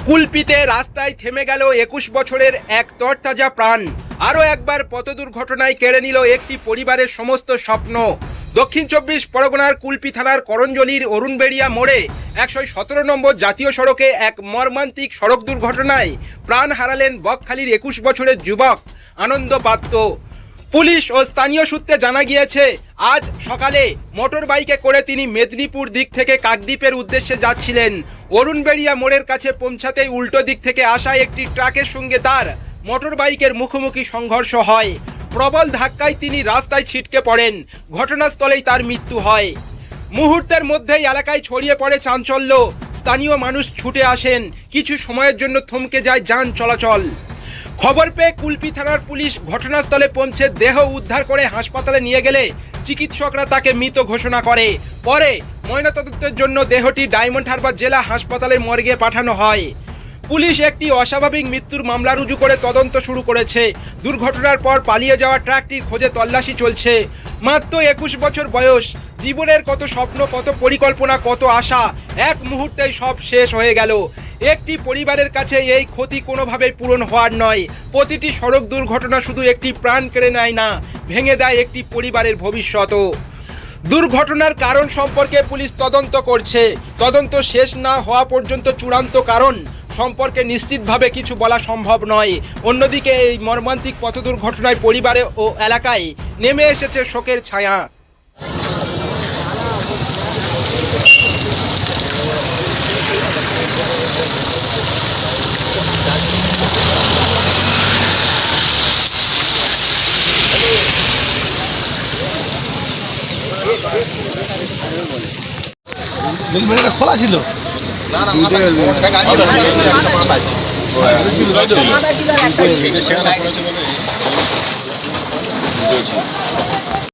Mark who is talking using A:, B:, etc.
A: কুলপিতে রাস্তায় থেমে গেল 21 বছরের এক তরতাজা প্রাণ। আরও একবার পথ দুর্ঘটনায় কেড়ে নিল একটি পরিবারের সমস্ত স্বপ্ন। দক্ষিণ 24 পরগনার কুলপি থানার করঞ্জলির অরুণবেড়িয়া মোড়ে 117 নম্বর জাতীয় সড়কে এক মর্মান্তিক সড়ক দুর্ঘটনায় প্রাণ হারালেন বকখালির 21 বছরের যুবক আনন্দ পাত্র। পুলিশ ও স্থানীয় সূত্রে জানা গিয়েছে, আজ সকালে মোটর বাইকে করে তিনি মেদিনীপুর দিক থেকে কাকদ্বীপের উদ্দেশ্যে যাচ্ছিলেন। অরুণবেড়িয়া মোড়ের কাছে পৌঁছাতেই উল্টো দিক থেকে আসা একটি ট্রাকের সঙ্গে তার মোটর বাইকের মুখোমুখি সংঘর্ষ হয়। প্রবল ধাক্কায় তিনি রাস্তায় ছিটকে পড়েন। ঘটনাস্থলেই তার মৃত্যু হয়। মুহূর্তের মধ্যেই এলাকায় ছড়িয়ে পড়ে চাঞ্চল্য। স্থানীয় মানুষ ছুটে আসেন। কিছু সময়ের জন্য থমকে যায় যান চলাচল। খবর পেয়ে কুলপি থানার পুলিশ ঘটনাস্থলে পৌঁছে দেহ উদ্ধার করে হাসপাতালে নিয়ে গেলে চিকিৎসকরা তাকে মৃত ঘোষণা করে। পরে ময়নাতদন্তের জন্য দেহটি ডায়মন্ড হারবার জেলা হাসপাতালের মর্গে পাঠানো হয়। পুলিশ একটি অস্বাভাবিক মৃত্যুর মামলা রুজু করে তদন্ত শুরু করেছে। দুর্ঘটনার পর পালিয়ে যাওয়া ট্রাকটির খোঁজে তল্লাশি চলছে। মাত্র 21 বছর বয়স, জীবনের কত স্বপ্ন, কত পরিকল্পনা, কত আশা এক মুহূর্তেই সব শেষ হয়ে গেল। একটি পরিবারের কাছে এই ক্ষতি কোনোভাবেই পূরণ হওয়ার নয়। প্রতিটি সড়ক দুর্ঘটনা শুধু একটি প্রাণ কেড়ে নেয় না, ভেঙে দেয় একটি পরিবারের ভবিষ্যৎও। দুর্ঘটনার কারণ সম্পর্কে পুলিশ তদন্ত করছে। তদন্ত শেষ না হওয়া পর্যন্ত চূড়ান্ত কারণ সম্পর্কে নিশ্চিতভাবে কিছু বলা সম্ভব নয়। অন্যদিকে এই মর্মান্তিক পথ দুর্ঘটনায় পরিবারে ও এলাকায় নেমে এসেছে শোকের ছায়া।
B: হেলমেটটা খোলা ছিল।